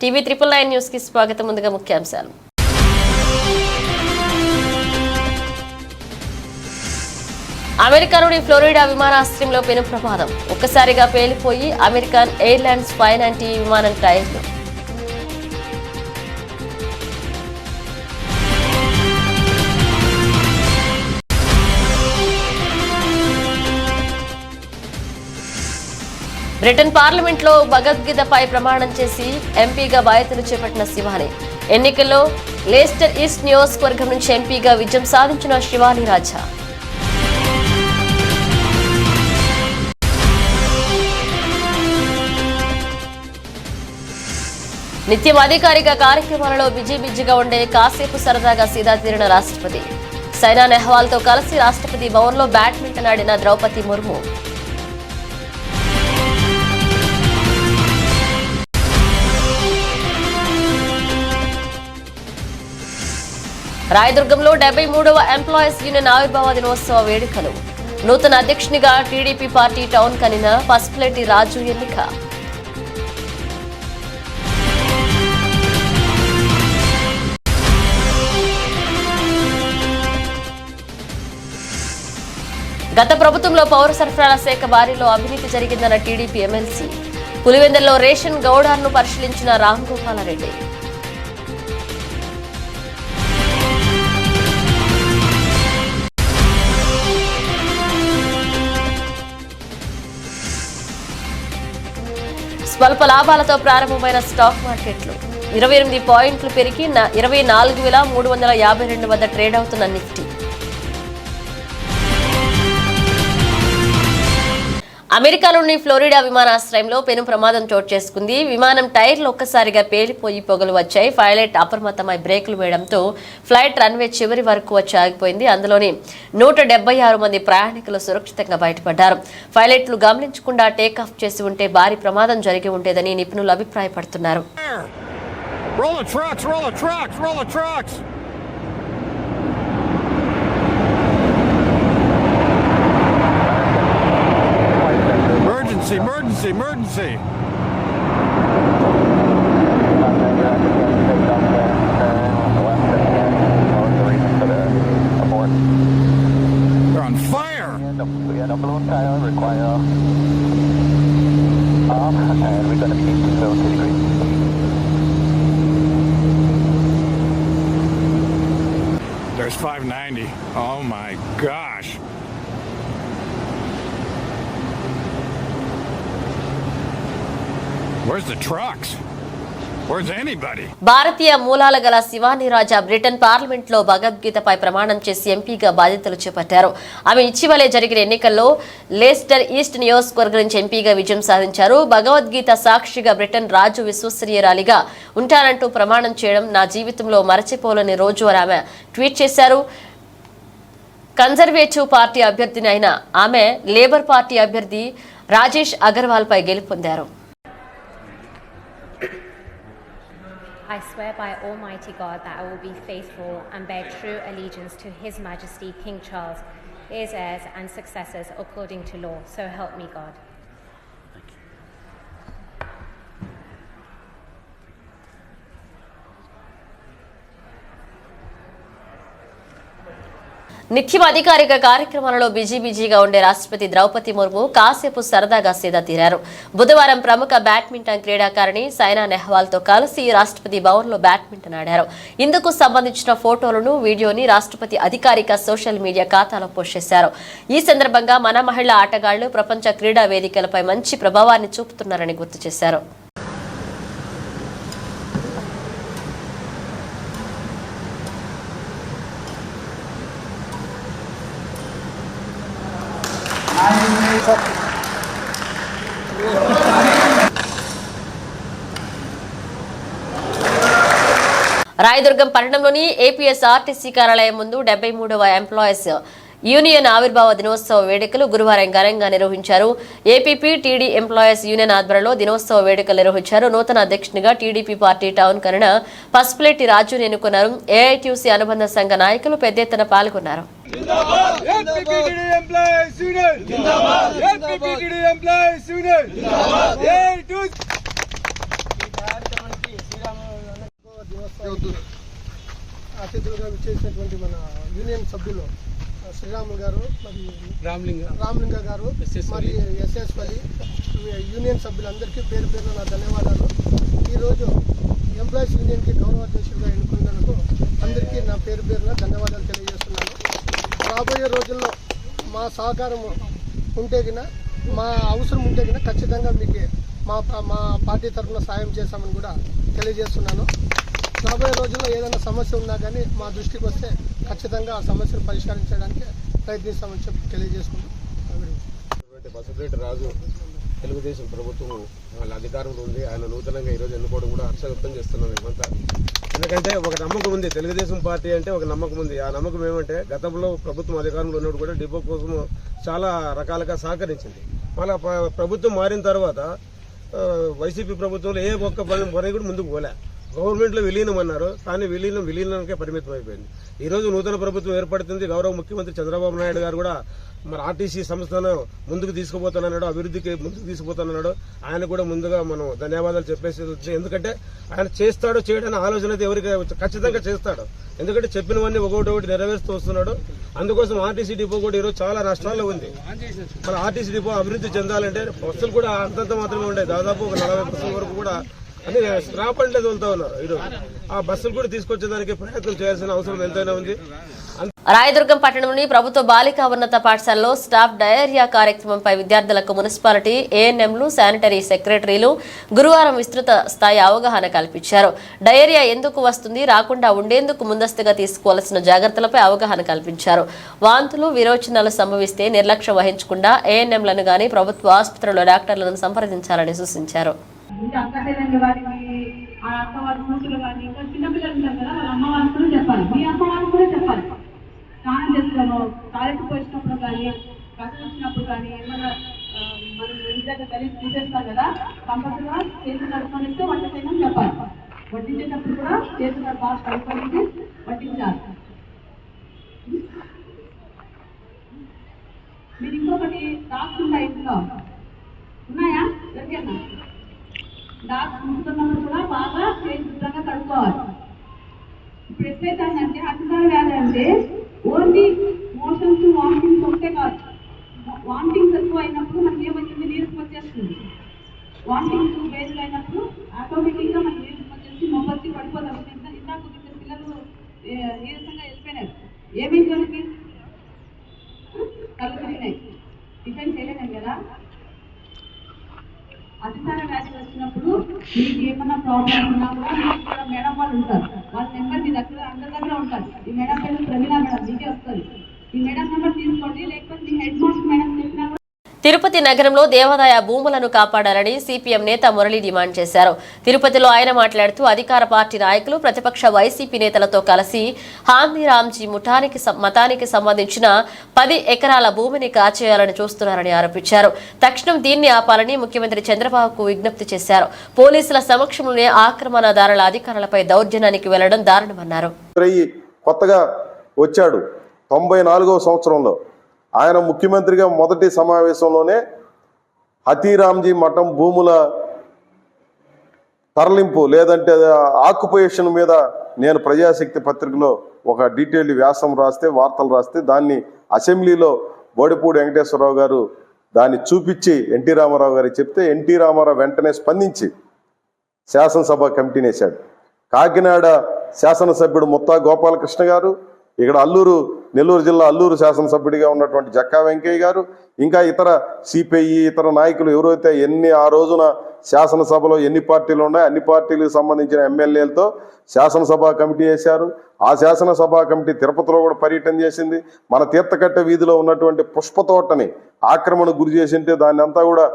TV 999 news కి స్వాగతం. ముందుగా ముఖ్యాంశాలు. అమెరికాలోని ఫ్లోరిడా విమానాశ్రయంలో పెను ప్రమాదం. ఒక్కసారిగా పేలిపోయి అమెరికన్ ఎయిర్లైన్స్ ఫైన్ యాంటీ విమానం టైర్లు. బ్రిటన్ పార్లమెంట్లో భగవద్గీతపై ప్రమాణం చేసి ఎంపీగా బాధ్యతలు చేపట్టిన శివాని. ఎన్నికల్లో లెస్టర్ ఈస్ట్ నియోజకవర్గం నుంచి ఎంపీగా విజయం సాధించిన శివాని రాజా. నిత్యం అధికారిక కార్యక్రమాలలో బిజీగా ఉండే కాసేపు సరదాగా సీదా తీరిన రాష్ట్రపతి. సైనా నెహ్వాల్తో కలిసి రాష్ట్రపతి భవన్లో బ్యాడ్మింటన్ ఆడిన ద్రౌపది ముర్ము. రాయదుర్గంలో 73వ ఎంప్లాయీస్ యూనియన్ ఆవిర్భావ దినోత్సవ వేడుకలు. నూతన అధ్యక్షునిగా టీడీపీ పార్టీ టౌన్ కనిన పసుపులేటి రాజు ఎన్నిక. గత ప్రభుత్వంలో పౌర సరఫరాల శాఖ బారిలో అవినీతి జరిగిందన్న టీడీపీ ఎమ్మెల్సీ. పులివెందుల్లో రేషన్ గౌడార్ను పరిశీలించిన రాంగోపాలరెడ్డి. స్వల్ప లాభాలతో ప్రారంభమైన స్టాక్ మార్కెట్లు 28 పాయింట్లు పెరిగి 24,352 వద్ద ట్రేడ్ అవుతున్న నిఫ్టీ. అమెరికాలోని ఫ్లోరిడా విమానాశ్రయంలో పెను ప్రమాదం చోటు చేసుకుంది. విమానం టైర్లు ఒక్కసారిగా పేలిపోయి పొగలు వచ్చాయి. పైలట్ అప్రమత్తమై బ్రేకులు వేయడంతో ఫ్లైట్ రన్వే చివరి వరకు వచ్చి ఆగిపోయింది. అందులోని 176 మంది ప్రయాణికులు సురక్షితంగా బయటపడ్డారు. పైలట్లు గమనించకుండా టేకాఫ్ చేసి ఉంటే భారీ ప్రమాదం జరిగి ఉండేదని నిపుణులు అభిప్రాయపడుతున్నారు. Emergency! They're on fire! The balloon tire require off, and we're going to be 2 degrees. There's 590. Oh my gosh! Where's the trucks? Where's anybody? భారతీయ మూలాల గల శివాని రాజా బ్రిటన్ పార్లమెంట్లో భగవద్గీతపై ప్రమాణం చేసి ఎంపీగా బాధ్యతలు చేపట్టారు. ఆమె ఇటీవలే జరిగిన ఎన్నికల్లో లెస్టర్ ఈస్ట్ నియోజకవర్గం నుంచి ఎంపీగా విజయం సాధించారు. భగవద్గీత సాక్షిగా బ్రిటన్ రాజు విశ్వసనీయురాలిగా ఉంటానంటూ ప్రమాణం చేయడం నా జీవితంలో మరచిపోలేని రోజు అని ఆమె ట్వీట్ చేశారు. కన్జర్వేటివ్ పార్టీ అభ్యర్థిని అయిన ఆమె లేబర్ పార్టీ అభ్యర్థి రాజేష్ అగర్వాల్ పై గెలుపొందారు. I swear by Almighty God that I will be faithful and bear true allegiance to His Majesty King Charles, his heirs and successors according to law. So help me God. నిత్యం అధికారిక కార్యక్రమాలలో బిజీగా ఉండే రాష్ట్రపతి ద్రౌపది ముర్ము కాసేపు సరదాగా సీదా తీరారు. బుధవారం ప్రముఖ బ్యాడ్మింటన్ క్రీడాకారిణి సైనా నెహ్వాల్తో కలిసి రాష్ట్రపతి భవన్లో బ్యాడ్మింటన్ ఆడారు. ఇందుకు సంబంధించిన ఫోటోలను, వీడియోని రాష్ట్రపతి అధికారిక సోషల్ మీడియా ఖాతాలో పోస్ట్ చేశారు. ఈ సందర్భంగా మన మహిళా ఆటగాళ్లు ప్రపంచ క్రీడా వేదికలపై మంచి ప్రభావాన్ని చూపుతున్నారని గుర్తు చేశారు. రాయదుర్గం పట్టణంలోని ఏపీఎస్ఆర్టీసీ కార్యాలయం ముందు 73వ ఎంప్లాయీస్ యూనియన్ ఆవిర్భావ దినోత్సవ వేడుకలు గురువారం ఘనంగా నిర్వహించారు. ఏపీపీ టీడీ ఎంప్లాయీస్ యూనియన్ ఆధ్వర్యంలో దినోత్సవ వేడుకలు నిర్వహించారు. నూతన అధ్యక్షునిగా టీడీపీ పార్టీ టౌన్ కనిన పసుపులేటి రాజును ఎన్నుకున్నారు. ఏఐటీయూసీ అనుబంధ సంఘ నాయకులు పెద్ద ఎత్తున పాల్గొన్నారు. అతిథులుగా విచ్చేసినటువంటి మన యూనియన్ సభ్యులు శ్రీరాములు గారు, మరి రామలింగ గారు, మరి ఎస్ఎస్ పల్లి యూనియన్ సభ్యులందరికీ పేరు పేరున నా ధన్యవాదాలు. ఈరోజు ఎంప్లాయీస్ యూనియన్కి గౌరవాధ్యక్షుడిగా ఎన్నుకున్నందుకు అందరికీ నా పేరు పేరున ధన్యవాదాలు తెలియజేస్తున్నాను. రాబోయే రోజుల్లో మా సహకారం ఉంటే గిన, మా అవసరం ఉంటే గిన ఖచ్చితంగా మీకు మా పార్టీ తరఫున సాయం చేస్తామని కూడా తెలియజేస్తున్నాను. రాబోయే రోజుల్లో ఏదైనా సమస్య ఉన్నా కానీ మా దృష్టికి వస్తే ఖచ్చితంగా ఆ సమస్యను పరిష్కరించడానికి ప్రయత్నిస్తామని చెప్పి తెలియజేసుకుంటాం. బసవరెడ్డి రాజు తెలుగుదేశం ప్రభుత్వం వాళ్ళ అధికారంలో ఉంది. ఆయన నూతనంగా ఈరోజు ఎన్నుకోవడం కూడా హర్ష వ్యక్తం చేస్తున్నాం మేమంతా. ఎందుకంటే ఒక నమ్మకం ఉంది, తెలుగుదేశం పార్టీ అంటే ఒక నమ్మకం ఉంది. ఆ నమ్మకం ఏమంటే గతంలో ప్రభుత్వం అధికారంలో ఉన్నప్పుడు కూడా డిపో కోసం చాలా రకాలుగా సహకరించింది. మళ్ళీ ప్రభుత్వం మారిన తర్వాత వైసీపీ ప్రభుత్వంలో ఏ ఒక్క పని కూడా ముందుకు పోలే. గవర్నమెంట్లో విలీనం అన్నారు, కానీ విలీనానికే పరిమితం అయిపోయింది. ఈరోజు నూతన ప్రభుత్వం ఏర్పడుతుంది. గౌరవ ముఖ్యమంత్రి చంద్రబాబు నాయుడు గారు కూడా మరి ఆర్టీసీ సంస్థను ముందుకు తీసుకుపోతానన్నాడు, అభివృద్ధికి ముందుకు తీసుకుపోతానన్నాడు. ఆయన కూడా ముందుగా మనం ధన్యవాదాలు చెప్పేసి, ఎందుకంటే ఆయన చేస్తాడు చేయడని ఆలోచన అయితే ఎవరికి ఖచ్చితంగా చేస్తాడు. ఎందుకంటే చెప్పినవన్నీ ఒకటి నెరవేరుస్తూ వస్తున్నాడు. అందుకోసం ఆర్టీసీ డిపో కూడా ఈరోజు చాలా నష్టాల్లో ఉంది. మన ఆర్టీసీ డిపో అభివృద్ధి చెందాలంటే బస్సులు కూడా అంతంత మాత్రమే ఉంటాయి. దాదాపు ఒక 40% వరకు కూడా అన్ని స్క్రాప్ అంటే వెళ్తా ఉన్నారు. ఈరోజు ఆ బస్సులు కూడా తీసుకొచ్చేదానికి ప్రయత్నం చేయాల్సిన అవసరం ఎంతైనా ఉంది. రాయదుర్గం పట్టణంలోని ప్రభుత్వ బాలికా ఉన్నత పాఠశాలలో స్టాఫ్ డయేరియా కార్యక్రమంపై విద్యార్థులకు మున్సిపాలిటీ, ఏఎన్ఎంలు, శానిటరీ సెక్రటరీలు గురువారం విస్తృత స్థాయి అవగాహన కల్పించారు. డయేరియా ఎందుకు వస్తుంది, రాకుండా ఉండేందుకు ముందస్తుగా తీసుకోవాల్సిన జాగ్రత్తలపై అవగాహన కల్పించారు. వాంతులు, విరోచనాలు సంభవిస్తే నిర్లక్ష్యం వహించకుండా ఏఎన్ఎంలను గాని ప్రభుత్వ ఆసుపత్రుల్లో డాక్టర్లను సంప్రదించాలని సూచించారు. ఇంకా అక్కచెల్లెళ్ళ వారికి, ఆ అక్క వారి కూతురు కానీ, ఇంకా చిన్నపిల్లలు ఉంటారు కదా, వాళ్ళ అమ్మ వాళ్ళకి కూడా చెప్పాలి, మీ అమ్మ వాళ్ళకి కూడా చెప్పాలి. స్నానం చేస్తున్నాము, టాయిలెట్కి వచ్చినప్పుడు కానీ, కసు వచ్చినప్పుడు కానీ, ఏమైనా మనం ఇంటి దగ్గర కలిసి తీసేస్తాం కదా, కంపల్సరీగా చేతులు కడుక్కొనిస్తే వంట చేయమని చెప్పాలి. వడ్డించేటప్పుడు కూడా చేతులు బాగా కడుక్కొని వడ్డించాలి. మీరు ఇంకొకటి డాక్స్ ఉంటాయి ఇంట్లో, ఉన్నాయా? ఎవరికైనా డాక్స్ ముట్టుకున్నప్పుడు కూడా బాగా చేతి శుభ్రంగా కడుక్కోవాలి. ఇప్పుడు ఎట్లయితే అంటే అతిసారి వ్యాధి అంటే ఓన్లీ మోషన్స్, వామిటింగ్స్ ఒకటే కాదు. వామిటింగ్స్ ఎక్కువ అయినప్పుడు మనకి ఏమవుతుంది, నీరసం వచ్చేస్తుంది. వామిటింగ్స్ వేరులు అయినప్పుడు ఆటోమేటిక్గా మనకి నీరసం వచ్చేసి మొబ్బచ్చి పడిపోతాం. ఇందాక ఇద్దరు పిల్లలు నీరసంగా వెళ్ళిపోయినారు. ఏమైంది వాళ్ళకి? కళ్ళు తిరిగినాయి, టిఫిన్ చేయలేము కదా. అతిసార వ్యాధి వచ్చినప్పుడు మీకు ఏమన్నా ప్రాబ్లమ్ ఉన్నా కూడా మీకు కూడా మేడం వాళ్ళు ఉంటారు. వాళ్ళ నెంబర్ మీ దగ్గర అందరి దగ్గర ఉంటారు. ఈ మేడం పేరు ప్రవీణ మేడం, మీకే వస్తుంది. ఈ మేడం నెంబర్ తీసుకోండి, లేకపోతే మీ హెడ్ మాస్టర్ మేడం చెప్పినా కూడా. తిరుపతి నగరంలో దేవాదాయ భూములను కాపాడాలని సిపిఎం నేత మురళి డిమాండ్ చేశారు. తిరుపతిలో ఆయన మాట్లాడుతూ అధికార పార్టీ నాయకులు ప్రతిపక్ష వైసీపీ నేతలతో కలిసి హాందీరామ్జీ మతానికి సంబంధించిన 10 ఎకరాల భూమిని కాచేయాలని చూస్తున్నారని ఆరోపించారు. తక్షణం దీన్ని ఆపాలని ముఖ్యమంత్రి చంద్రబాబుకు విజ్ఞప్తి చేశారు. పోలీసుల సమక్షంలోనే ఆక్రమణదారుల అధికారులపై దౌర్జన్యానికి వెళ్లడం దారుణమన్నారు. కొత్తగా వచ్చాడు 94వ సంవత్సరంలో. ఆయన ముఖ్యమంత్రిగా మొదటి సమావేశంలోనే హతీరామ్జీ మఠం భూముల తరలింపు లేదంటే ఆక్యుపేషన్ మీద నేను ప్రజాశక్తి పత్రికలో ఒక డీటెయిల్డ్ వ్యాసం రాస్తే, వార్తలు రాస్తే, దాన్ని అసెంబ్లీలో బోడిపూడి వెంకటేశ్వరరావు గారు దాన్ని చూపించి ఎన్టీ రామారావు గారికి చెప్తే ఎన్టీ రామారావు వెంటనే స్పందించి శాసనసభ కమిటీని వేశాడు. కాకినాడ శాసనసభ్యుడు ముత్తా గోపాలకృష్ణ గారు, ఇక్కడ నెల్లూరు జిల్లా అల్లూరు శాసనసభ్యుడిగా ఉన్నటువంటి జక్కా వెంకయ్య గారు, ఇంకా ఇతర సిపిఐ ఇతర నాయకులు ఎవరైతే ఆ రోజున శాసనసభలో ఎన్ని పార్టీలు ఉన్నాయో అన్ని పార్టీలకు సంబంధించిన ఎమ్మెల్యేలతో శాసనసభ కమిటీ వేశారు. ఆ శాసనసభ కమిటీ తిరుపతిలో కూడా పర్యటన చేసింది. మన తీర్థకట్ట వీధిలో ఉన్నటువంటి పుష్పతోటని ఆక్రమణకు గురి చేసింటే దాన్ని అంతా కూడా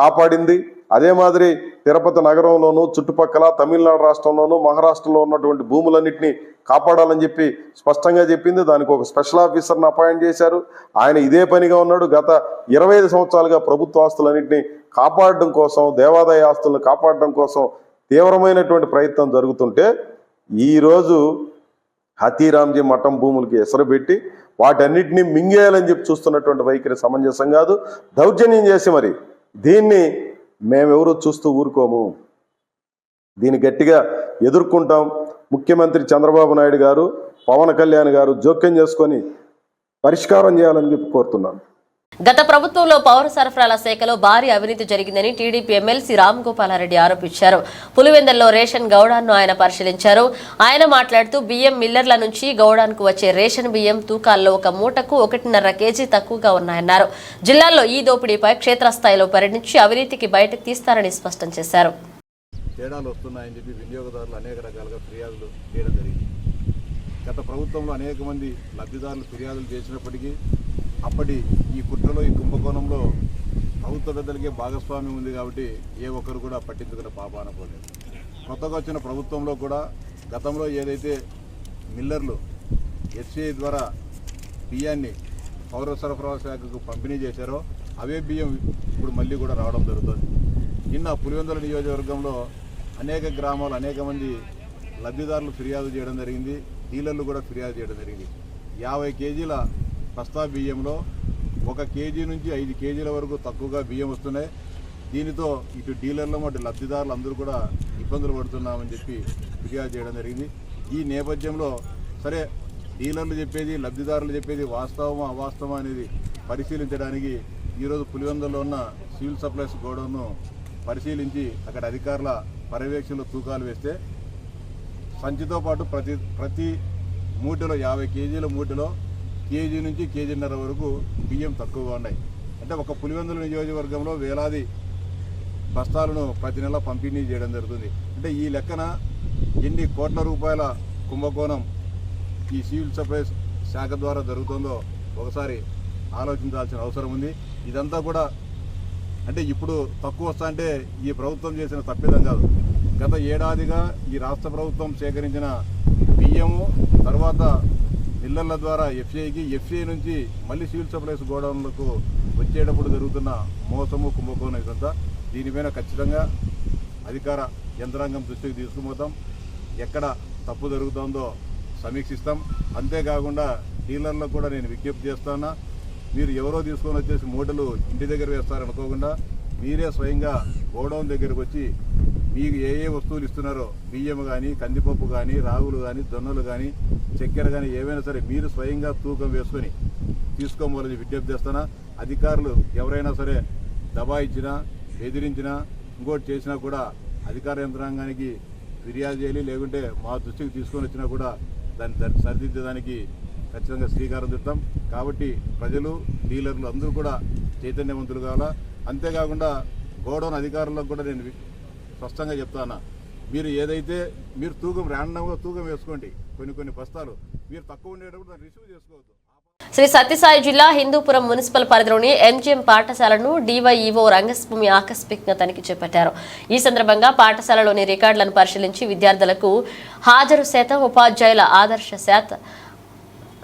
కాపాడింది. అదే మాదిరి తిరుపతి నగరంలోనూ చుట్టుపక్కల తమిళనాడు రాష్ట్రంలోనూ మహారాష్ట్రలో ఉన్నటువంటి భూములన్నింటినీ కాపాడాలని చెప్పి స్పష్టంగా చెప్పింది. దానికి ఒక స్పెషల్ ఆఫీసర్ని అపాయింట్ చేశారు. ఆయన ఇదే పనిగా ఉన్నాడు. గత 25 సంవత్సరాలుగా ప్రభుత్వ ఆస్తులన్నింటినీ కాపాడడం కోసం, దేవాదాయ ఆస్తులను కాపాడడం కోసం తీవ్రమైనటువంటి ప్రయత్నం జరుగుతుంటే ఈరోజు హతీరామ్జీ మఠం భూములకి ఎసరు పెట్టి వాటన్నిటినీ మింగేయాలని చెప్పి చూస్తున్నటువంటి వైఖరి సమంజసం కాదు. దౌర్జన్యం చేసి మరి దీన్ని మేమెవరూ చూస్తూ ఊరుకోము. దీన్ని గట్టిగా ఎదుర్కొంటాం. ముఖ్యమంత్రి చంద్రబాబు నాయుడు గారు, పవన్ కళ్యాణ్ గారు జోక్యం చేసుకొని పరిష్కారం చేయాలని చెప్పి కోరుతున్నాను. గత ప్రభుత్వంలో పౌర సరఫరాల శాఖలో భారీ అవినీతి జరిగిందని టీడీపీ ఎమ్మెల్సీ రామ్ గోపాలారెడ్డి ఆరోపించారు. పులివెందుల్లో రేషన్ గౌడాన్ను ఆయన పరిశీలించారు. ఆయన మాట్లాడుతూ బియ్యం మిల్లర్ల నుంచి గౌడాన్కు వచ్చే రేషన్ బియ్యం తూకాల్లో ఒక మూటకు 1.5 కేజీ తక్కువగా ఉన్నాయన్నారు. జిల్లాలో ఈ దోపిడీపై క్షేత్రస్థాయిలో పరిణించి అవినీతికి బయటకు తీస్తారని స్పష్టం చేశారు. తేడాలు వస్తున్నాయని చెప్పి వినియోగదారులు అనేక రకాలుగా ఫిర్యాదులు చేయడం జరిగింది. గత ప్రభుత్వంలో అనేక మంది లబ్ధిదారులు ఫిర్యాదులు చేసినప్పటికీ అప్పటి ఈ కుట్రలో, ఈ కుంభకోణంలో ప్రభుత్వ పెద్దలకే భాగస్వామ్యం ఉంది కాబట్టి ఏ ఒక్కరు కూడా పట్టించుకునే పాపాన పోలేదు. కొత్తగా వచ్చిన ప్రభుత్వంలో కూడా గతంలో ఏదైతే మిల్లర్లు ఎఫ్సిఐ ద్వారా బియ్యాన్ని పౌర సరఫరా శాఖకు పంపిణీ చేశారో అవే బియ్యం ఇప్పుడు మళ్ళీ కూడా రావడం జరుగుతుంది. నిన్న పులివెందుల నియోజకవర్గంలో అనేక గ్రామాలు అనేక మంది లబ్ధిదారులు ఫిర్యాదు చేయడం జరిగింది. డీలర్లు కూడా ఫిర్యాదు చేయడం జరిగింది. 50 కేజీల బస్తా బియ్యంలో 1 కేజీ నుంచి 5 కేజీల వరకు తక్కువగా బియ్యం వస్తున్నాయి. దీనితో ఇటు డీలర్లు అటు లబ్ధిదారులు అందరూ కూడా ఇబ్బందులు పడుతున్నామని చెప్పి ఫిర్యాదు చేయడం జరిగింది. ఈ నేపథ్యంలో సరే డీలర్లు చెప్పేది, లబ్ధిదారులు చెప్పేది వాస్తవమా అవాస్తవమా అనేది పరిశీలించడానికి ఈరోజు పులివెందులలో ఉన్న సివిల్ సప్లైస్ గోడౌన్ను పరిశీలించి అక్కడ అధికారుల పర్యవేక్షణలో తూకాలు వేస్తే సంచితో పాటు ప్రతి మూటలో 50 కేజీల మూటలో కేజీ నుంచి కేజీన్నర వరకు బియ్యం తక్కువగా ఉన్నాయి. అంటే ఒక పులివెందుల నియోజకవర్గంలో వేలాది బస్తాలను ప్రతి నెల పంపిణీ చేయడం జరుగుతుంది. అంటే ఈ లెక్కన ఎన్ని కోట్ల రూపాయల కుంభకోణం ఈ సివిల్ సప్లైస్ శాఖ ద్వారా జరుగుతుందో ఒకసారి ఆలోచించాల్సిన అవసరం ఉంది. ఇదంతా కూడా అంటే ఇప్పుడు తక్కువ వస్తా అంటే ఈ ప్రభుత్వం చేసిన తప్పిదం కాదు. గత ఏడాదిగా ఈ రాష్ట్ర ప్రభుత్వం సేకరించిన బియ్యము తర్వాత మిల్లర్ల ద్వారా ఎఫ్సిఐకి, ఎఫ్సిఐ నుంచి మళ్ళీ సివిల్ సప్లైస్ గోడౌన్లకు వచ్చేటప్పుడు జరుగుతున్న మోసము కుంభకోణం ఇదంతా. దీనిపైన ఖచ్చితంగా అధికార యంత్రాంగం దృష్టికి తీసుకుపోతాం. ఎక్కడ తప్పు జరుగుతుందో సమీక్షిస్తాం. అంతేకాకుండా డీలర్లకు కూడా నేను విజ్ఞప్తి చేస్తున్నా, మీరు ఎవరో తీసుకొని వచ్చేసి మూటలు ఇంటి దగ్గర వేస్తారనుకోకుండా మీరే స్వయంగా గోడౌన్ దగ్గరకు వచ్చి మీకు ఏ వస్తువులు ఇస్తున్నారో బియ్యం కానీ, కందిపప్పు కానీ, రాగులు కానీ, జొన్నలు కానీ, చక్కెర కానీ ఏవైనా సరే మీరు స్వయంగా తూకం వేసుకొని తీసుకోవాలని విజ్ఞప్తి చేస్తున్నా. అధికారులు ఎవరైనా సరే దబాయించినా, బెదిరించినా, ఇంకోటి చేసినా కూడా అధికార యంత్రాంగానికి ఫిర్యాదు చేయాలి. లేకుంటే మా దృష్టికి తీసుకొని వచ్చినా కూడా దాన్ని సరిదిద్దడానికి ఖచ్చితంగా శ్రీకారం చుడతాం. కాబట్టి ప్రజలు, డీలర్లు అందరూ కూడా చైతన్యవంతులు కావాలా. అంతేకాకుండా గోడౌన్ అధికారులకు కూడా నేను స్పష్టంగా చెప్తాను, మీరు ఏదైతే మీరు తూకం ర్యాండమ్గా తూకం వేసుకోండి. కొన్ని బస్తాలు మీరు తక్కువ ఉండేటప్పుడు దాన్ని రిసీవ్ చేసుకోవద్దు. శ్రీ సత్యసాయి జిల్లా హిందూపురం మున్సిపల్ పరిధిలోని ఎంజిఎం పాఠశాలను డివైఈఓ రంగస్వామి ఆకస్మికంగా తనిఖీ చేపట్టారు. ఈ సందర్భంగా పాఠశాలలోని రికార్డులను పరిశీలించి విద్యార్థులకు హాజరు శాతం, ఉపాధ్యాయుల ఆదర్శ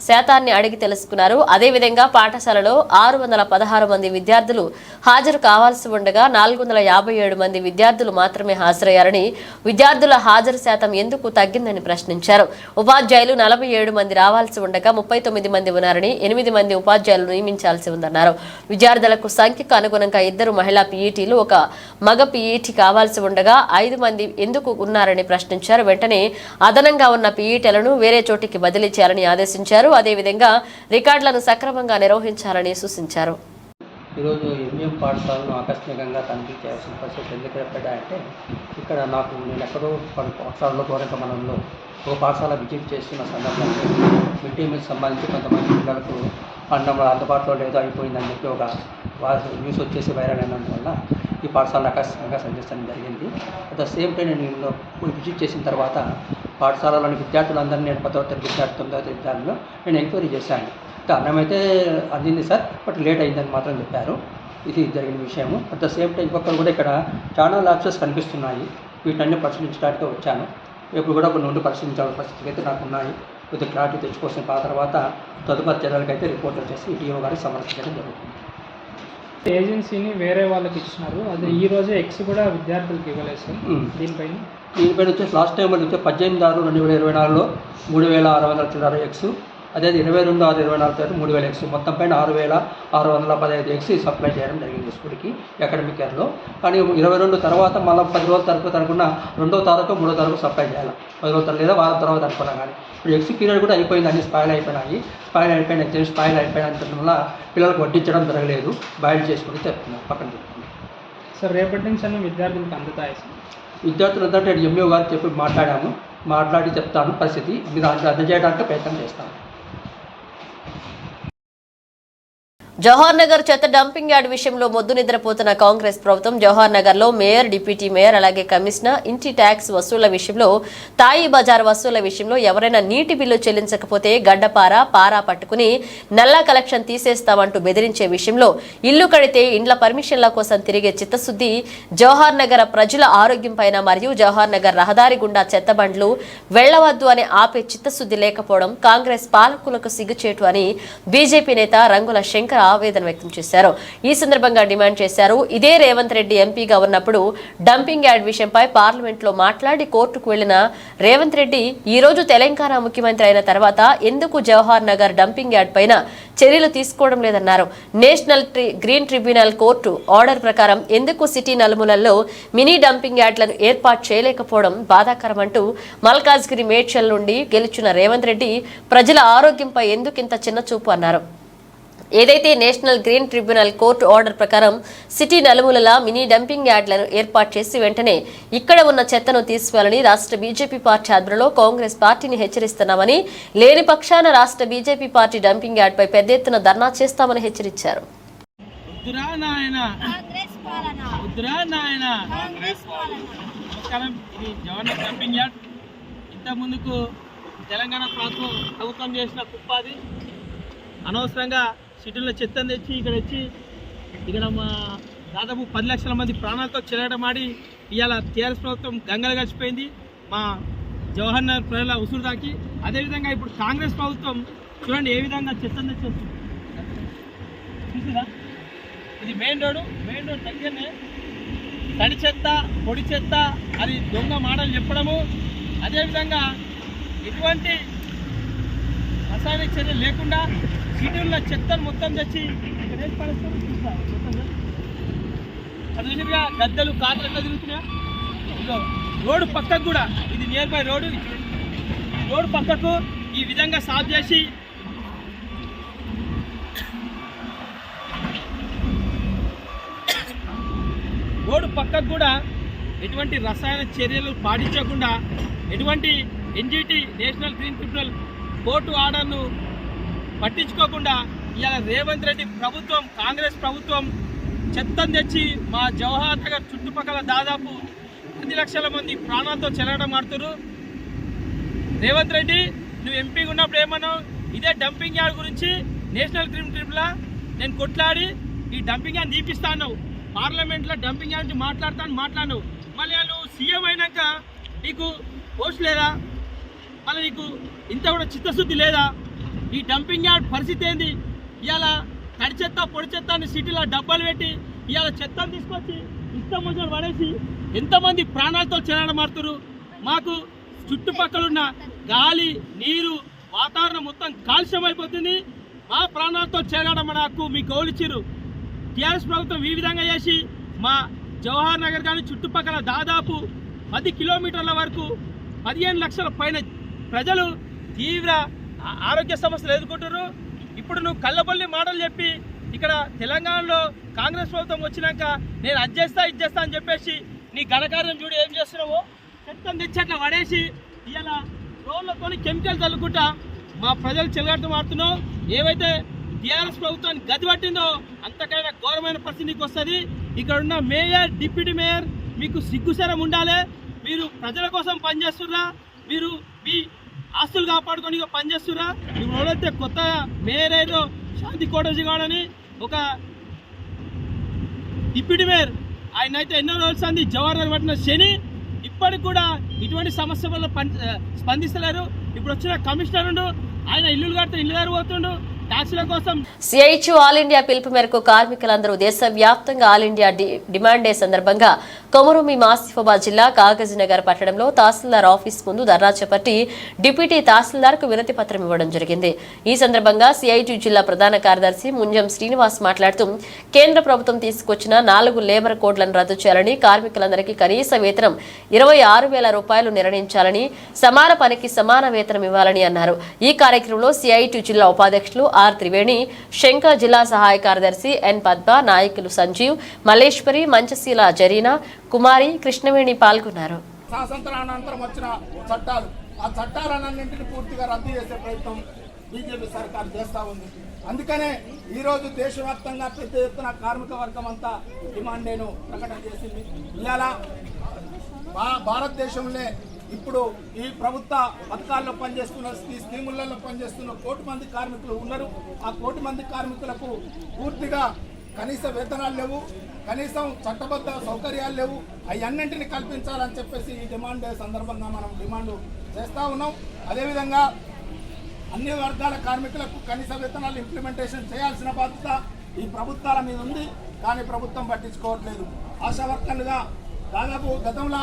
శాతాన్ని అడిగి తెలుసుకున్నారు. అదేవిధంగా పాఠశాలలో 616 మంది విద్యార్థులు హాజరు కావాల్సి ఉండగా 457 మంది విద్యార్థులు మాత్రమే హాజరయ్యారని, విద్యార్థుల హాజరు శాతం ఎందుకు తగ్గిందని ప్రశ్నించారు. ఉపాధ్యాయులు 47 మంది రావాల్సి ఉండగా 39 మంది ఉన్నారని, 8 మంది ఉపాధ్యాయులు నియమించాల్సి ఉందన్నారు. విద్యార్థులకు సంఖ్యకు అనుగుణంగా 2 మహిళా పీఈటీలు, 1 మగ పీఈటీ కావాల్సి ఉండగా 5 మంది ఎందుకు ఉన్నారని ప్రశ్నించారు. వెంటనే అదనంగా ఉన్న పీఈటీలను వేరే చోటికి బదిలీ చేయాలని ఆదేశించారు. అదేవిధంగా రికార్డులను సక్రమంగా నిర్వహించాలని సూచించారు. ఈరోజు ఎంజిఎం పాఠశాలను ఆకస్మికంగా తనిఖీ చేయాల్సిన పరిస్థితి ఎందుకు ఏర్పడ్డాయంటే, ఇక్కడ నేను ఎక్కడో పాఠశాలలో గోరంకమనంలో ఒక పాఠశాల విజిట్ చేస్తున్న సందర్భంలో మిడ్ డే మీల్స్ సంబంధించి కొంతమంది పిల్లలకు అన్నం అందుబాటులో లేదో అయిపోయిందని చెప్పి ఒక న్యూస్ వచ్చేసి వైరల్ అయినందువల్ల ఈ పాఠశాలను ఆకస్మికంగా సందర్శించడం జరిగింది. అట్ ద సేమ్ టైం నేను విజిట్ చేసిన తర్వాత పాఠశాలలోని విద్యార్థులందరినీ నేను 10వ తరగతి విద్యార్థి 9వ తరగతి విద్యార్థులు నేను ఎంక్వైరీ చేశాను. అన్నం అయితే అందింది సార్, బట్ లేట్ అయిందని మాత్రం చెప్పారు. ఇది జరిగిన విషయము. అట్ ద సేమ్ టైం ఇంకొకరు కూడా ఇక్కడ చాలా ల్యాబ్సెస్ కనిపిస్తున్నాయి. వీటన్ని పరిశీలించడానికి వచ్చాను. ఇప్పుడు కూడా కొన్ని పరిశీలించాల్సిన పరిస్థితులు అయితే నాకు ఉన్నాయి. కొద్దిగా క్లారిటీ తెచ్చుకోవాల్సిన తర్వాత తదుపరి చర్యలకు అయితే రిపోర్ట్ వచ్చేసి ఈటీఓ గారికి సమర్పించడం జరుగుతుంది. ఏజెన్సీని వేరే వాళ్ళకి ఇచ్చినారు, అది ఈ రోజే ఎక్స్ కూడా విద్యార్థులకు ఇవ్వలేదు సార్. దీనిపైన వచ్చేసి లాస్ట్ టైం వచ్చి 18/6/2024లో 3600 చిల్లర ఎక్స్, అదే 22/6/24 3000 ఎగ్స్ మొత్తం పైన 6,615 ఎగ్స్ సప్లై చేయడం జరిగింది స్కూల్కి అకాడమిక్ ఇయర్లో. కానీ 22 తర్వాత మళ్ళీ 10 రోజుల తరపు అనుకున్న 2వ తారీఖు 3వ తారీఖు సప్లై చేయాలి, 10 రోజుల లేదా వారం తర్వాత అనుకున్నా. కానీ ఇప్పుడు ఎగ్స్ పీరియడ్ కూడా అయిపోయింది, అన్ని స్పాయిల్ అయిపోయినాయి. స్పాయిల్ అయిపోయిన వల్ల పిల్లలకు వడ్డించడం జరగలేదు, బాయిల్ చేసుకుని చెప్తున్నారు పక్కన చెప్తున్నారు. సార్ రేపటి నుంచి అన్ని విద్యార్థులకు అందుతాయి సార్? విద్యార్థులంతా ఎంఈఓ గారు చెప్పి మాట్లాడి చెప్తాను పరిస్థితి, మీరు అందజేయడానికి ప్రయత్నం చేస్తాను. జవహర్ నగర్ చెత్త డంపింగ్ యార్డ్ విషయంలో మొద్దు నిద్రపోతున్న కాంగ్రెస్ ప్రభుత్వం జవహర్ నగర్ లో మేయర్, డిప్యూటీ మేయర్ అలాగే కమిషనర్ ఇంటి ట్యాక్స్ వసూళ్ల విషయంలో, తాయి బజార్ వసూళ్ల విషయంలో ఎవరైనా నీటి బిల్లు చెల్లించకపోతే పారా పట్టుకుని నల్లా కలెక్షన్ తీసేస్తామంటూ బెదిరించే విషయంలో, ఇల్లు కడితే ఇండ్ల పర్మిషన్ల కోసం తిరిగే చిత్తశుద్ధి, జవహర్ నగర్ ప్రజల ఆరోగ్యం పైన మరియు జవహర్ నగర్ రహదారి గుండా చెత్త బండ్లు వెళ్లవద్దు అని ఆపే చిత్తశుద్ధి లేకపోవడం కాంగ్రెస్ పాలకులకు సిగ్గుచేటు అని బీజేపీ నేత రంగుల శంకర్ ఆవేదన వ్యక్తం చేశారు. ఈ సందర్భంగా డిమాండ్ చేశారు. ఇదే రేవంత్ రెడ్డి ఎంపీగా ఉన్నప్పుడు డంపింగ్ యార్డ్ విషయంపై పార్లమెంట్ లో మాట్లాడి కోర్టుకు వెళ్లిన రేవంత్ రెడ్డి ఈ రోజు తెలంగాణ ముఖ్యమంత్రి అయిన తర్వాత ఎందుకు జవహర్ నగర్ డంపింగ్ యార్డ్ పైన చర్యలు తీసుకోవడం లేదన్నారు. National green tribunal court order ప్రకారం ఎందుకు సిటీ నలుమూలల్లో మినీ డంపింగ్ యార్డ్లను ఏర్పాటు చేయలేకపోవడం బాధాకరమంటూ మల్కాజ్గిరి మేడ్చల్ నుండి గెలిచిన రేవంత్ రెడ్డి ప్రజల ఆరోగ్యంపై ఎందుకింత చిన్న చూపు అన్నారు. ఏదైతే national green tribunal court order ప్రకారం సిటీ నలుమూలలా మినీ డంపింగ్ యార్డ్లను ఏర్పాటు చేసి వెంటనే ఇక్కడ ఉన్న చెత్తను తీసివేయాలని రాష్ట్ర బీజేపీ పార్టీ ఆధ్వర్యంలో కాంగ్రెస్ పార్టీని హెచ్చరిస్తున్నామని, లేని పక్షాన రాష్ట్ర బీజేపీ పార్టీ డంపింగ్ యార్డ్పై పెద్ద ఎత్తున ధర్నా చేస్తామని హెచ్చరించారు. తెలంగాణ ప్రభుత్వం చేసిన కుప్పాది అనవసరంగా సిటీలో చెత్తను తెచ్చి ఇక్కడ మా దాదాపు 10 లక్షల మంది ప్రాణాలతో చెలగటమాడి ఇవాళ టీఆర్ఎస్ ప్రభుత్వం గంగలు గడిచిపోయింది మా జవహర్ నగర్ ప్రజల ఉసురు దాకి. అదేవిధంగా ఇప్పుడు కాంగ్రెస్ ప్రభుత్వం చూడండి ఏ విధంగా చెత్తను తెచ్చేస్తుంది. చూసారా, ఇది మెయిన్ రోడ్ దగ్గరనే తడి చెత్త, పొడి చెత్త అది దొంగ మాటలు చెప్పడము, అదేవిధంగా ఎటువంటి రసాయనిక చర్యలు లేకుండా సిటీల్లో చెత్తను మొత్తం తెచ్చి ఇక్కడ వేసి పడేస్తారు. అది విధంగా గద్దెలు కార్లు ఎట్లా తిరుగుతున్నాయా, రోడ్డు పక్కకు కూడా ఇది నియర్ బై రోడ్డు పక్కకు ఈ విధంగా సాఫ్ చేసి రోడ్డు పక్కకు కూడా ఎటువంటి రసాయన చర్యలు పాటించకుండా ఎటువంటి NGT national green tribunal court ఆర్డర్ను పట్టించుకోకుండా ఇవాళ రేవంత్ రెడ్డి ప్రభుత్వం, కాంగ్రెస్ ప్రభుత్వం చెత్తను తెచ్చి మా జవహర్ నగర్ చుట్టుపక్కల దాదాపు 10 లక్షల మంది ప్రాణాలతో చెలగడం ఆడుతున్నారు. రేవంత్ రెడ్డి నువ్వు ఎంపీగా ఉన్నప్పుడు ఏమన్నావు, ఇదే డంపింగ్ యార్డ్ గురించి నేషనల్ గ్రీన్ ట్రిబ్యునల్ నేను కొట్లాడి ఈ డంపింగ్ యార్డ్ తీపిస్తాను, పార్లమెంట్లో డంపింగ్ యార్డ్ మాట్లాడినావు. మళ్ళీ నువ్వు సీఎం అయినాక నీకు పోస్ట్ లేదా, మళ్ళీ నీకు ఇంత కూడా చిత్తశుద్ధి లేదా? ఈ డంపింగ్ యార్డ్ పరిస్థితి ఏంది? ఇవాళ తడి చెత్త, పొడి చెత్త అని సిటీలో డబ్బాలు పెట్టి ఇవాళ చెత్తను తీసుకొచ్చి ఇష్టం వచ్చిన పడేసి ఎంతమంది ప్రాణాలతో చెలగడమాడుతున్నారు. మాకు చుట్టుపక్కలున్న గాలి, నీరు, వాతావరణం మొత్తం కాలుష్యం అయిపోతుంది. మా ప్రాణాలతో చెలగడం హక్కు మీకు గౌలిచ్చిరు. టీఆర్ఎస్ ప్రభుత్వం ఈ విధంగా చేసి మా జవహర్ నగర్ కానీ చుట్టుపక్కల దాదాపు 10 కిలోమీటర్ల వరకు 15 లక్షల పైన ప్రజలు తీవ్ర ఆరోగ్య సమస్యలు ఎదుర్కొంటున్నారు. ఇప్పుడు నువ్వు కళ్ళబొల్లి మాటలు చెప్పి ఇక్కడ తెలంగాణలో కాంగ్రెస్ ప్రభుత్వం వచ్చినాక నేను అది చేస్తా అని చెప్పేసి నీ ఘనకార్యం చూడు ఏం చేస్తున్నావో. చెత్తను తెచ్చి అట్లా పడేసి ఇవాళ రోడ్లతో కెమికల్ చల్లుకుంటా మా ప్రజలు చెలగాటం ఆడుతున్నావు. ఏవైతే టీఆర్ఎస్ ప్రభుత్వాన్ని గది పట్టిందో అంతకైనా ఘోరమైన పరిస్థితి నీకు వస్తుంది. ఇక్కడ ఉన్న మేయర్, డిప్యూటీ మేయర్ మీకు సిగ్గుసరం ఉండాలి. మీరు ప్రజల కోసం పనిచేస్తుర్రా, మీరు మీ ఆస్తులు కాపాడుకొని పనిచేస్తుర్రా. ఇప్పుడు ఎవరైతే కొత్త మేయర్ ఏదో శాంతి కోటజిగాడని ఒక డిప్యూటీ మేయర్, ఆయన అయితే ఎన్నో రోజులు అంది జవహర్ నగర్ పట్టిన శని, ఇప్పటికి కూడా ఇటువంటి సమస్య వల్ల స్పందిస్తలేరు. ఇప్పుడు వచ్చిన కమిషనర్ ఉండు, ఆయన ఇల్లు కడితే ఇల్లు గారు పోతుండు ట్యాక్సుల కోసం. సిఐటియు ఆల్ ఇండియా పిలుపు మేరకు కార్మికులందరూ దేశవ్యాప్తంగా ఆల్ ఇండియా డిమాండ్ డే సందర్భంగా కొమరమి ఆసిఫాబాద్ జిల్లా కాగజ్నగర్ పట్టణంలో తహసీల్దార్ ఆఫీస్ ముందు ధర్నా చేపట్టి డిప్యూటీ తహసీల్దార్కు వినతి పత్రం ఇవ్వడం జరిగింది. ఈ సందర్భంగా సిఐటి జిల్లా ప్రధాన కార్యదర్శి ముంజం శ్రీనివాస్ మాట్లాడుతూ కేంద్ర ప్రభుత్వం తీసుకొచ్చిన 4 లేబర్ కోడ్లను రద్దు చేయాలని, కార్మికులందరికీ కనీస వేతనం 26,000 రూపాయలు నిర్ణయించాలని, సమాన పనికి సమాన వేతనం ఇవ్వాలని అన్నారు. ఈ కార్యక్రమంలో సిఐటి జిల్లా ఉపాధ్యక్షులు ఆర్ త్రివేణి, శంకర్ జిల్లా సహాయ కార్యదర్శి ఎన్ పద్మ, నాయకులు సంజీవ్, మల్లేశ్వరి, మంచశీల, జరీనా, కుమారి, కృష్ణవేణి పాల్గొన్నారు. స్వాతంత్రానంతరం వచ్చిన చట్టాలు, ఆ చట్టాలన్నింటినీ పూర్తిగా రద్దు చేసే ప్రయత్నం బీజేపీ సర్కారు చేస్తూ ఉంది. అందుకనే ఈరోజు దేశవ్యాప్తంగా పెద్ద ఎత్తున కార్మిక వర్గం అంతా డిమాండ్ నేను ప్రకటన చేసింది. ఇవాళ భారతదేశంలో ఇప్పుడు ఈ ప్రభుత్వ పథకాల్లో పనిచేస్తున్న, ఈ స్కీములలో పనిచేస్తున్న 1 కోటి మంది కార్మికులు ఉన్నారు. ఆ 1 కోటి మంది కార్మికులకు పూర్తిగా కనీస వేతనాలు లేవు, కనీసం చట్టబద్ధ సౌకర్యాలు లేవు. అవన్నింటినీ కల్పించాలని చెప్పేసి ఈ డిమాండ్ సందర్భంగా మనం డిమాండ్ చేస్తూ ఉన్నాం. అదేవిధంగా అన్ని వర్గాల కార్మికులకు కనీస వేతనాలు ఇంప్లిమెంటేషన్ చేయాల్సిన బాధ్యత ఈ ప్రభుత్వాల మీద ఉంది. కానీ ప్రభుత్వం పట్టించుకోవట్లేదు. ఆశా వర్కర్లుగా దాదాపు గతంలో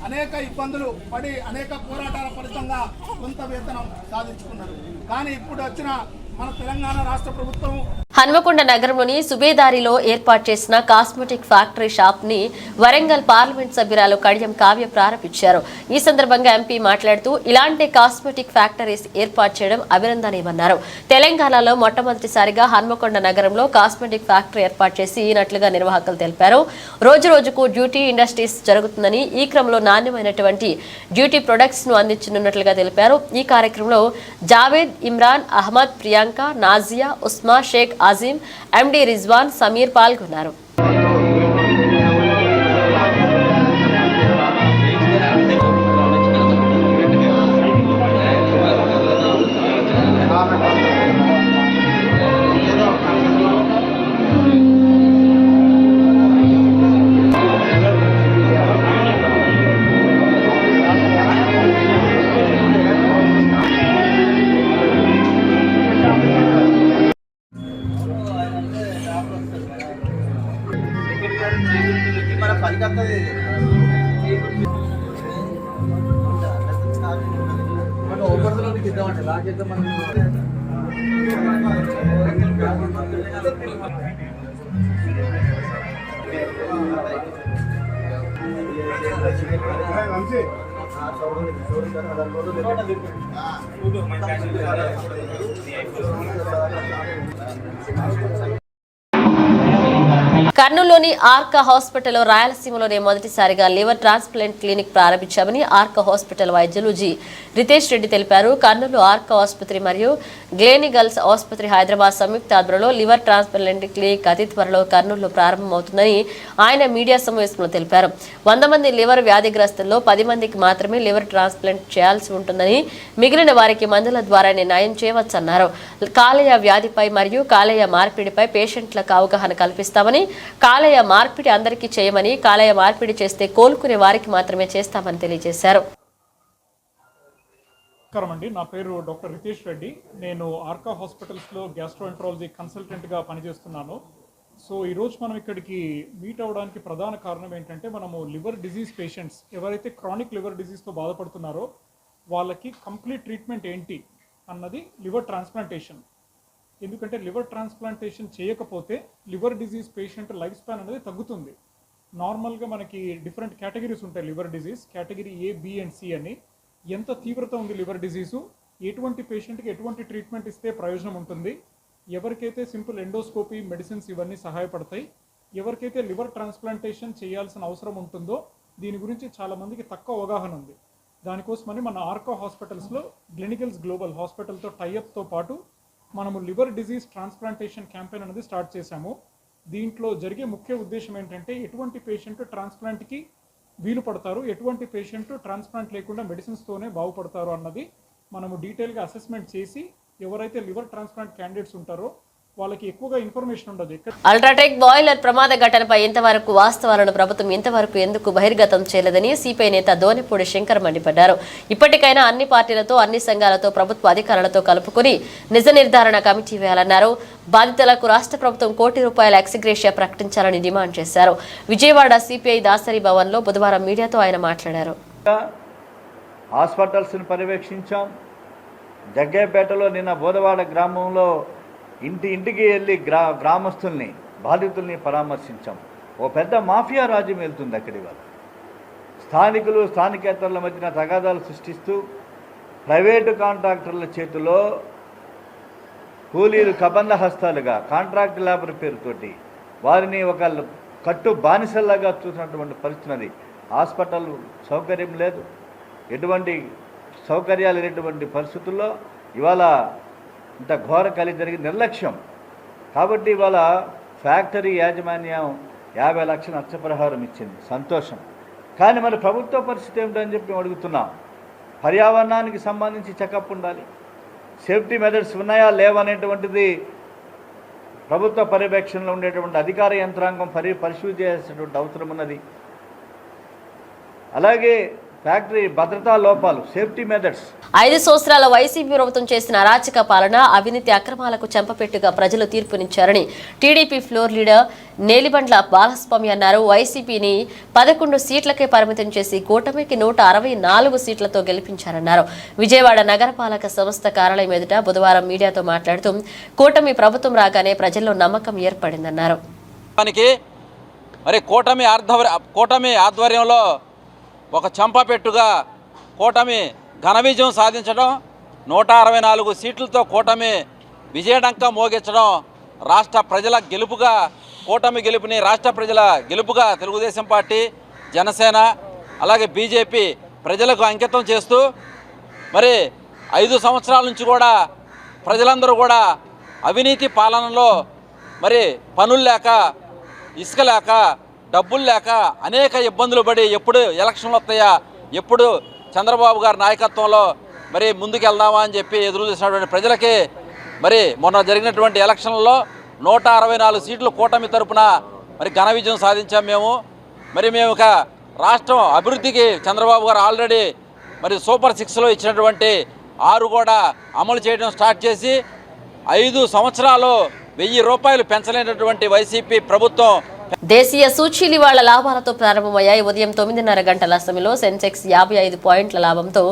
అనేక ఇబ్బందులు పడి అనేక పోరాటాల ఫలితంగా కొంత వేతనం సాధించుకున్నారు. కానీ ఇప్పుడు వచ్చిన మన తెలంగాణ రాష్ట్ర ప్రభుత్వం హన్మకొండ నగరంలోని సుబేదారిలో ఏర్పాటు చేసిన కాస్మెటిక్ ఫ్యాక్టరీ షాప్ ని వరంగల్ పార్లమెంట్ సభ్యురాలు కడియం కావ్య ప్రారంభించారు. ఈ సందర్భంగా ఎంపీ మాట్లాడుతూ ఇలాంటి కాస్మెటిక్ ఫ్యాక్టరీస్ ఏర్పాటు చేయడం అభినందనీయమన్నారు. తెలంగాణలో మొట్టమొదటిసారిగా హన్మకొండ నగరంలో కాస్మెటిక్ ఫ్యాక్టరీ ఏర్పాటు చేసినట్లుగా నిర్వాహకులు తెలిపారు. రోజు రోజుకు డ్యూటీ ఇండస్ట్రీస్ జరుగుతుందని, ఈ క్రమంలో నాణ్యమైనటువంటి డ్యూటీ ప్రొడక్ట్స్ ను అందించనున్నట్లుగా తెలిపారు. ఈ కార్యక్రమంలో జావేద్, ఇమ్రాన్, అహ్మద్, ప్రియాంక, నాజియా, ఉస్మా, షేక్ అజీం, ఎండి రిజ్వాన్, సమీర్ పాల్గొన్నారు. కర్నూలులోని ఆర్కా హాస్పిటల్లో రాయలసీమలోనే మొదటిసారిగా లివర్ ట్రాన్స్ప్లాంట్ క్లినిక్ ప్రారంభించామని ఆర్కా హాస్పిటల్ వైద్యులు జి రితేష్ రెడ్డి తెలిపారు. కర్నూలు ఆర్కా ఆసుపత్రి మరియు గ్లేనిగల్స్ ఆసుపత్రి హైదరాబాద్ సంయుక్త ఆధ్వర్యంలో లివర్ ట్రాన్స్ప్లాంట్ క్లినిక్ అతి త్వరలో కర్నూలులో ప్రారంభమవుతుందని ఆయన మీడియా సమావేశంలో తెలిపారు. 100 మంది లివర్ వ్యాధిగ్రస్తుల్లో 10 మందికి మాత్రమే లివర్ ట్రాన్స్ప్లాంట్ చేయాల్సి ఉంటుందని, మిగిలిన వారికి మందుల ద్వారానే నయం చేయవచ్చన్నారు. కాలేయ వ్యాధిపై మరియు కాలేయ మార్పిడిపై పేషెంట్లకు అవగాహన కల్పిస్తామని, కాలేయ మార్పిడి అందరికీ చేయమని, కాలేయ మార్పిడి చేస్తే కోలుకునే వారికి మాత్రమే చేస్తామని తెలియజేశారు. నమస్కారం, నా పేరు డాక్టర్ రితేష్ రెడ్డి. నేను ఆర్కా హాస్పిటల్స్లో గ్యాస్ట్రోఎంట్రాలజీ కన్సల్టెంట్గా పనిచేస్తున్నాను. సో ఈరోజు మనం ఇక్కడికి మీట్ అవ్వడానికి ప్రధాన కారణం ఏంటంటే, మనము లివర్ డిజీజ్ పేషెంట్స్ ఎవరైతే క్రానిక్ లివర్ డిజీజ్తో బాధపడుతున్నారో వాళ్ళకి కంప్లీట్ ట్రీట్మెంట్ ఏంటి అన్నది లివర్ ట్రాన్స్ప్లాంటేషన్. ఎందుకంటే లివర్ ట్రాన్స్ప్లాంటేషన్ చేయకపోతే liver disease patient life span అనేది తగ్గుతుంది. నార్మల్గా మనకి డిఫరెంట్ కేటగిరీస్ ఉంటాయి liver disease, category A, B and C అని. ఎంత తీవ్రత ఉంది లివర్ డిజీజు, ఎటువంటి పేషెంట్కి ఎటువంటి ట్రీట్మెంట్ ఇస్తే ప్రయోజనం ఉంటుంది, ఎవరికైతే సింపుల్ ఎండోస్కోపీ మెడిసిన్స్ ఇవన్నీ సహాయపడతాయి, ఎవరికైతే లివర్ ట్రాన్స్ప్లాంటేషన్ చేయాల్సిన అవసరం ఉంటుందో దీని గురించి చాలామందికి తక్కువ అవగాహన ఉంది. దానికోసమని మన ఆర్కా హాస్పిటల్స్లో గ్లినికల్స్ గ్లోబల్ హాస్పిటల్తో టైఅప్తో పాటు మనము లివర్ డిజీజ్ ట్రాన్స్ప్లాంటేషన్ క్యాంపెయిన్ అనేది స్టార్ట్ చేశాము. దీంట్లో జరిగే ముఖ్య ఉద్దేశం ఏంటంటే, ఎటువంటి పేషెంట్ ట్రాన్స్ప్లాంట్కి వీలు పడతారు, ఎటువంటి పేషెంట్ ట్రాన్స్ప్లాంట్ లేకుండా మెడిసిన్స్తోనే బాగుపడతారు అన్నది మనము డీటెయిల్గా అసెస్మెంట్ చేసి, ఎవరైతే లివర్ ట్రాన్స్ప్లాంట్ క్యాండిడేట్స్ ఉంటారో వాళ్ళకి ఎక్కువగా ఇన్ఫర్మేషన్ ఉండదు. అల్ట్రాటెక్ బాయిలర్ ప్రమాద ఘటనపై ఇంతవరకు వాస్తవాలను ప్రభుత్వం ఇంతవరకు ఎందుకు బహిర్గతం చేయలేదని సిపిఐ నేత దోనెపూడి శంకర్ మండిపడ్డారు. ఇప్పటికైనా అన్ని పార్టీలతో అన్ని సంఘాలతో ప్రభుత్వ అధికారులతో కలుపుకుని నిజ నిర్ధారణ కమిటీ వేయాలన్నారు. బాధితులకు రాష్ట్ర ప్రభుత్వం ₹1 కోటి ఎక్స్గ్రేషియా ప్రకటించాలని డిమాండ్ చేశారు. విజయవాడ సిపిఐ దాసరి భవన్లో బుధవారం మీడియాతో ఆయన మాట్లాడారు. హాస్పిటల్స్ని పర్యవేక్షించాం. జగ్గయ్యపేటలో నిన్న బోధవాడ గ్రామంలో ఇంటికి వెళ్ళి గ్రామస్తుల్ని బాధితుల్ని పరామర్శించాం. ఓ పెద్ద మాఫియా రాజ్యం వెళ్తుంది అక్కడి వల్ల. స్థానికులు స్థానికేతరుల మధ్యన తగాదాలు సృష్టిస్తూ ప్రైవేటు కాంట్రాక్టర్ల చేతిలో కూలీలు కబంధ హస్తాలుగా కాంట్రాక్ట్ లేబర్ పేరుతోటి వారిని ఒక కట్టు బానిసల్లాగా చూసినటువంటి పరిస్థితి. హాస్పిటల్ సౌకర్యం లేదు, ఎటువంటి సౌకర్యాలు లేనటువంటి పరిస్థితుల్లో ఇవాళ ఇంత ఘోర కలి జరిగి నిర్లక్ష్యం. కాబట్టి ఇవాళ ఫ్యాక్టరీ యాజమాన్యం 50 లక్షల నష్టపరిహారం ఇచ్చింది, సంతోషం. కానీ మరి ప్రభుత్వ పరిస్థితి ఏమిటని చెప్పి అడుగుతున్నాం. పర్యావరణానికి సంబంధించి చెకప్ ఉండాలి, సేఫ్టీ మెథడ్స్ ఉన్నాయా లేవనేటువంటిది ప్రభుత్వ పర్యవేక్షణలో ఉండేటువంటి అధికార యంత్రాంగం పరిశీలన చేయాల్సినటువంటి అవసరం ఉన్నది. అలాగే ఫ్యాక్టరీ భద్రతా లోపాలు, సేఫ్టీ మెథడ్స్. 5 సంవత్సరాల వైసీపీ ప్రభుత్వం చేసిన అరాచక పాలన, అవినీతి అక్రమాలకు చెంపపెట్టుగా ప్రజలు తీర్పునిచ్చారని టీడీపీ ఫ్లోర్ లీడర్ నేలిబండ్ల బాలస్వామి అన్నారు. వైసీపీని 11 సీట్లకే పరిమితం చేసి కూటమికి 164 సీట్లతో గెలిపించారన్నారు. విజయవాడ నగరపాలక సంస్థ కార్యాలయం ఎదుట బుధవారం మీడియాతో మాట్లాడుతూ కూటమి ప్రభుత్వం రాగానే ప్రజల్లో నమ్మకం ఏర్పడిందన్నారు. మరి కూటమి ఆధ్వర్యంలో ఒక చంపపెట్టుగా కూటమి ఘన విజయం సాధించడం, 164 సీట్లతో కూటమి విజయడంక మోగించడం రాష్ట్ర ప్రజల గెలుపుగా, కూటమి గెలుపుని రాష్ట్ర ప్రజల గెలుపుగా తెలుగుదేశం పార్టీ, జనసేన అలాగే బీజేపీ ప్రజలకు అంకితం చేస్తూ మరి 5 సంవత్సరాల నుంచి కూడా ప్రజలందరూ కూడా అవినీతి పాలనలో మరి పనులు లేక, ఇసుక లేక, డబ్బులు లేక అనేక ఇబ్బందులు పడి ఎప్పుడు ఎలక్షన్లు వస్తాయా, ఎప్పుడు చంద్రబాబు గారి నాయకత్వంలో మరి ముందుకెళ్దామా అని చెప్పి ఎదురు చూసినటువంటి ప్రజలకి మరి మొన్న జరిగినటువంటి ఎలక్షన్లలో 164 సీట్లు కూటమి తరపున మరి ఘన విజయం సాధించాం మేము. మేము ఒక రాష్ట్రం అభివృద్ధికి చంద్రబాబు గారు ఆల్రెడీ మరి సూపర్ 6లో ఇచ్చినటువంటి 6 కూడా అమలు చేయడం స్టార్ట్ చేసి 5 సంవత్సరాలు ₹1000 పెంచలేనటువంటి వైసీపీ ప్రభుత్వం. దేశీయ సూచీలు ఇవాళ లాభాలతో ప్రారంభమయ్యాయి. ఉదయం 9:30 గంటల సమయంలో సెన్సెక్స్ 55 పాయింట్ల లాభంతో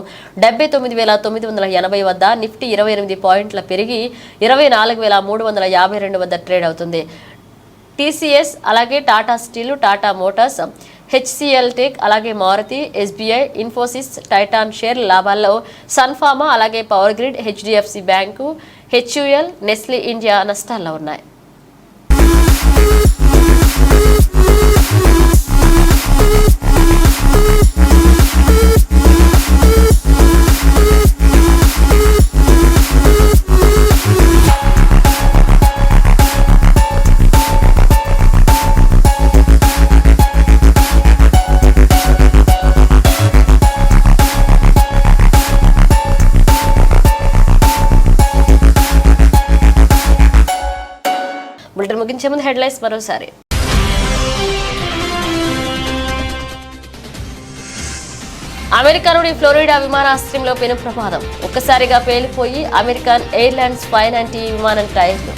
79,980 వద్ద, నిఫ్టీ 28 పాయింట్ల పెరిగి 24,352 వద్ద ట్రేడ్ అవుతుంది. టీసీఎస్ అలాగే Tata steel, Tata motors, HCL tech అలాగే మారుతి, ఎస్బీఐ, ఇన్ఫోసిస్, టైటాన్ షేర్ లాభాల్లో సన్ఫార్మా అలాగే power grid, HDFC bank, HUL, Nestle India నష్టాల్లో ఉన్నాయి. బులెటిన్ ముగించే ముందు హెడ్లైన్స్ మరోసారి. అమెరికాలోని ఫ్లోరిడా విమానాశ్రయంలో పెను ప్రమాదం, ఒక్కసారిగా పేలిపోయి అమెరికన్ ఎయిర్లైన్స్ ఫైన్ యాంటీ విమానం టైర్లు.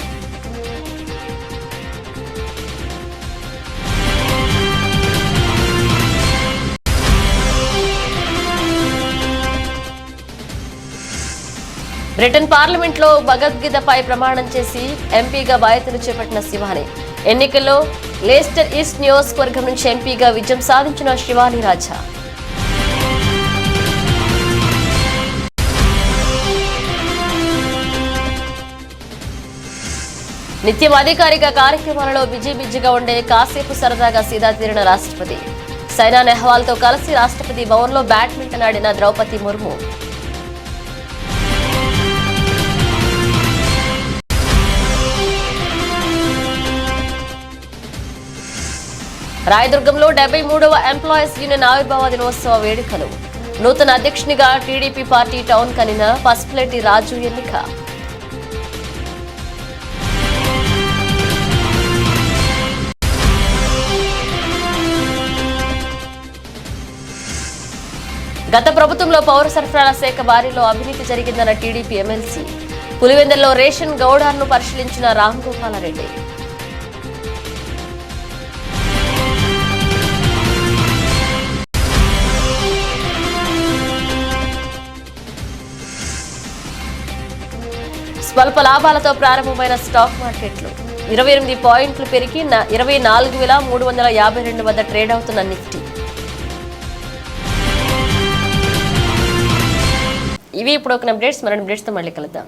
బ్రిటన్ పార్లమెంట్లో భగవద్గీతపై ప్రమాణం చేసి ఎంపీగా బాధ్యతలు చేపట్టిన శివాని. ఎన్నికల్లో లేస్టర్ ఈస్ట్ నియోజకవర్గం నుంచి ఎంపీగా విజయం సాధించిన శివాని రాజా. నిత్యం అధికారిక కార్యక్రమాలలో బిజీగా ఉండే కాసేపు సరదాగా సీదా తీరిన రాష్ట్రపతి. సైనా నెహ్వాల్తో కలిసి రాష్ట్రపతి భవన్లో బ్యాడ్మింటన్ ఆడిన ద్రౌపది ముర్ము. రాయదుర్గంలో 73వ ఎంప్లాయీస్ యూనియన్ ఆవిర్భావ దినోత్సవ వేడుకలు. నూతన అధ్యక్షునిగా TDP party town convener Pasupuletti రాజు ఎన్నిక. గత ప్రభుత్వంలో పౌర సరఫరాల శాఖ వారిలో అవినీతి జరిగిందన్న టీడీపీ ఎమ్మెల్సీ. పులివెందులలో రేషన్ గౌడార్ను పరిశీలించిన రామ్ గోపాలరెడ్డి. స్వల్ప లాభాలతో ప్రారంభమైన స్టాక్ మార్కెట్లు 28 పాయింట్లు పెరిగి 24,352 వద్ద ట్రేడ్ అవుతున్న నిఫ్టీ. ఇవి ఇప్పుడు ఒక అప్డేట్స్. మరిన్ని అప్డేట్స్తో మళ్ళీ కలుద్దాం.